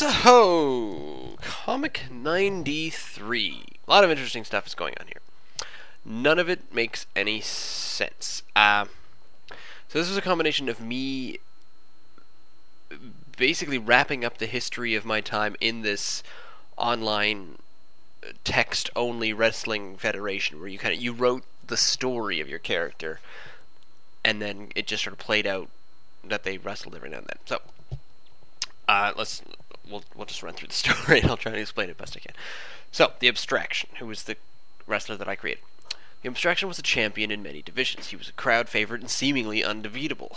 So, Comic 93. A lot of interesting stuff is going on here. None of it makes any sense. So this was a combination of me basically wrapping up the history of my time in this online text-only wrestling federation where you wrote the story of your character and then it just sort of played out that they wrestled every now and then. So, we'll just run through the story and I'll try to explain it best I can. So, the Abstraction, who was the wrestler that I created. The Abstraction was a champion in many divisions. He was a crowd favorite and seemingly unbeatable.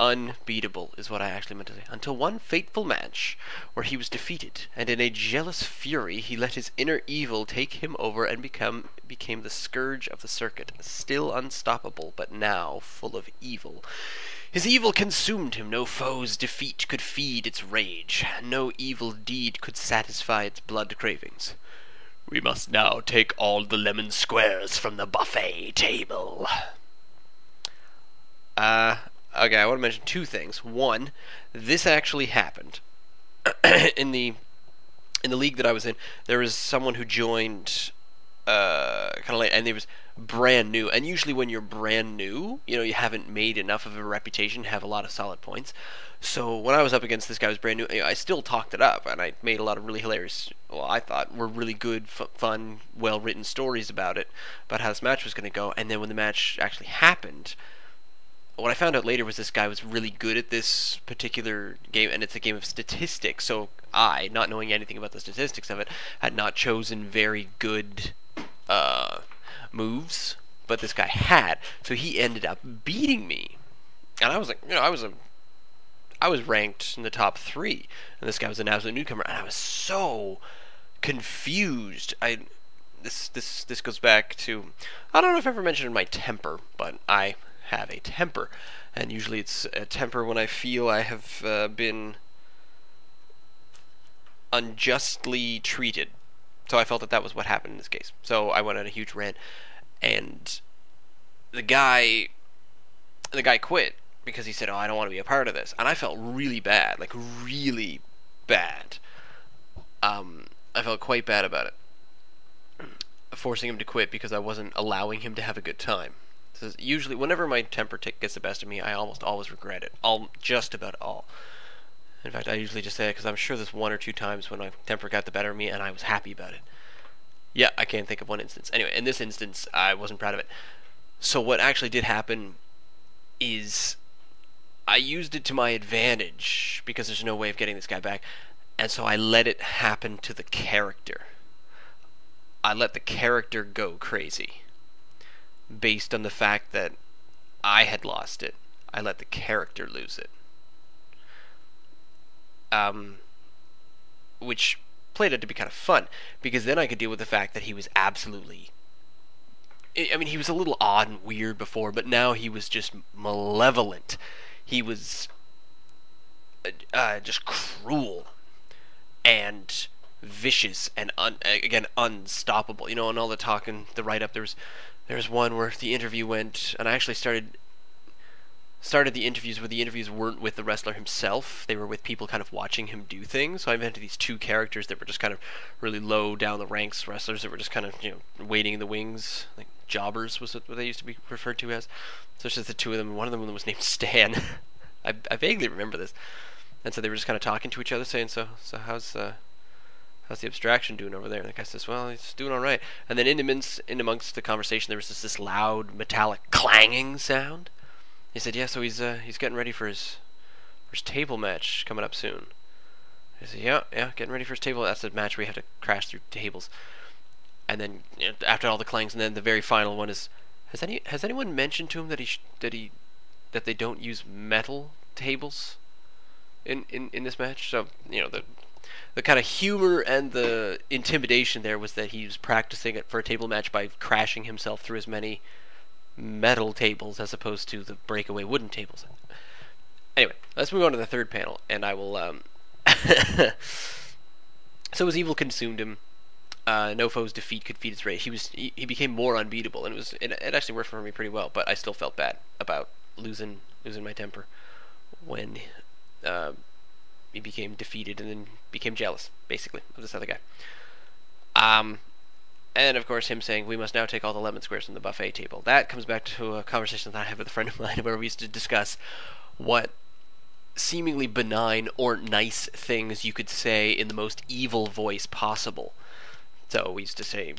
Unbeatable is what I actually meant to say. Until one fateful match where he was defeated, and in a jealous fury he let his inner evil take him over and became the scourge of the circuit, still unstoppable, but now full of evil. His evil consumed him. No foe's defeat could feed its rage. No evil deed could satisfy its blood cravings. We must now take all the lemon squares from the buffet table. Okay, I want to mention two things. One, this actually happened. in the league that I was in, there was someone who joined kind of late, and they was brand new. And usually when you're brand new, you haven't made enough of a reputation to have a lot of solid points. So when I was up against this guy who was brand new, I still talked it up, and I made a lot of really hilarious, well, I thought were really good, fun, well-written stories about it, about how this match was going to go. And then when the match actually happened, what I found out later was this guy was really good at this particular game, and it's a game of statistics, so I, not knowing anything about the statistics of it, had not chosen very good moves, but this guy had, so he ended up beating me. And I was like, I was ranked in the top 3, and this guy was an absolute newcomer, and I was so confused. This goes back to, I don't know if I've ever mentioned my temper, but I have a temper, and usually it's a temper when I feel I have been unjustly treated. So I felt that was what happened in this case. So I went on a huge rant, and the guy quit because he said, "Oh, I don't want to be a part of this," and I felt really bad, like really bad. I felt quite bad about it, forcing him to quit because I wasn't allowing him to have a good time. Usually, whenever my temper gets the best of me, I almost always regret it. Just about all. In fact, I usually just say it because I'm sure there's one or two times when my temper got the better of me and I was happy about it. Yeah, I can't think of one instance. Anyway, in this instance, I wasn't proud of it. So what actually did happen is I used it to my advantage because there's no way of getting this guy back. And so I let it happen to the character. I let the character go crazy. Based on the fact that I had lost it, I let the character lose it. Which played out to be kind of fun, because then I could deal with the fact that he was absolutely... I mean, he was a little odd and weird before, but now he was just malevolent. He was just cruel and vicious and, again, unstoppable. And all the talk and the write-up, there was one where the interview went, and I actually started the interviews where the interviews weren't with the wrestler himself. They were with people kind of watching him do things. So I invented these two characters that were just kind of really low down the ranks wrestlers that were just kind of, waiting in the wings. Like jobbers was what they used to be referred to as. So it's just the two of them, and one of them was named Stan. I vaguely remember this. And so they were just kind of talking to each other, saying, so how's the Abstraction doing over there? And the guy says, well, he's doing all right. And then in amongst the conversation, there was this loud, metallic clanging sound. He said, yeah, so he's getting ready for his table match coming up soon. I said, yeah, getting ready for his table. That's the match where you have to crash through tables. And then after all the clangs, and then the very final one is, has anyone mentioned to him that they don't use metal tables in this match? So the kind of humor and the intimidation there was that he was practicing it for a table match by crashing himself through as many metal tables as opposed to the breakaway wooden tables. Anyway, let's move on to the third panel, and I will so his evil consumed him. No foe's defeat could feed its rage. He became more unbeatable, and it actually worked for me pretty well, but I still felt bad about losing my temper when he became defeated and then became jealous, basically, of this other guy. And of course him saying, we must now take all the lemon squares from the buffet table. That comes back to a conversation that I have with a friend of mine where we used to discuss what seemingly benign or nice things you could say in the most evil voice possible. So we used to say,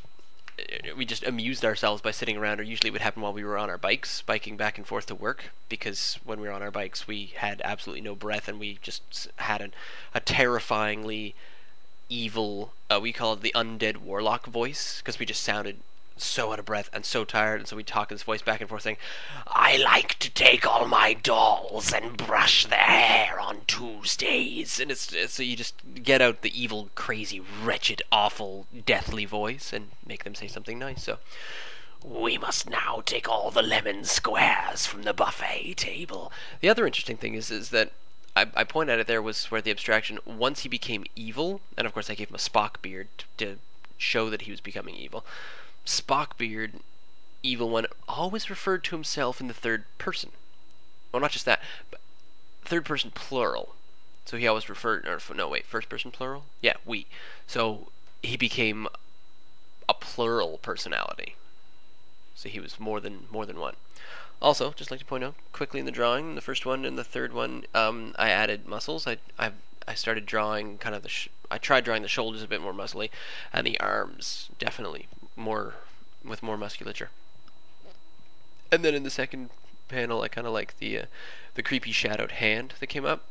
we just amused ourselves by sitting around, or usually it would happen while we were on our bikes, biking back and forth to work, because when we were on our bikes we had absolutely no breath, and we just had a terrifyingly evil, we call it the undead warlock voice, because we just sounded so out of breath and so tired, and so we'd talk in this voice back and forth saying, I like to take all my dolls and brush their hair on Tuesdays, and it's so you just get out the evil, crazy, wretched, awful, deathly voice and make them say something nice. So, we must now take all the lemon squares from the buffet table. The other interesting thing is that I pointed at it there was where the abstraction, once he became evil, and of course I gave him a Spock beard to show that he was becoming evil. Spockbeard, Evil One, always referred to himself in the third person. Well, not just that, but third person plural. So he always referred, or no, wait, first person plural? Yeah, we. So he became a plural personality. So he was more than one. Also, just like to point out quickly in the drawing, the first one and the third one, I added muscles. I started drawing kind of I tried drawing the shoulders a bit more muscly, and the arms definitely with more musculature. And then in the second panel, I kind of like the creepy shadowed hand that came up,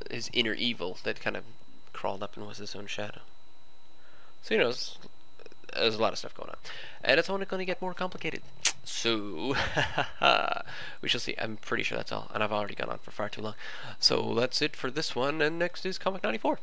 his inner evil that kind of crawled up and was his own shadow. So there's a lot of stuff going on, and it's only going to get more complicated. So we shall see. I'm pretty sure that's all, and I've already gone on for far too long. So that's it for this one, and next is Comic 94.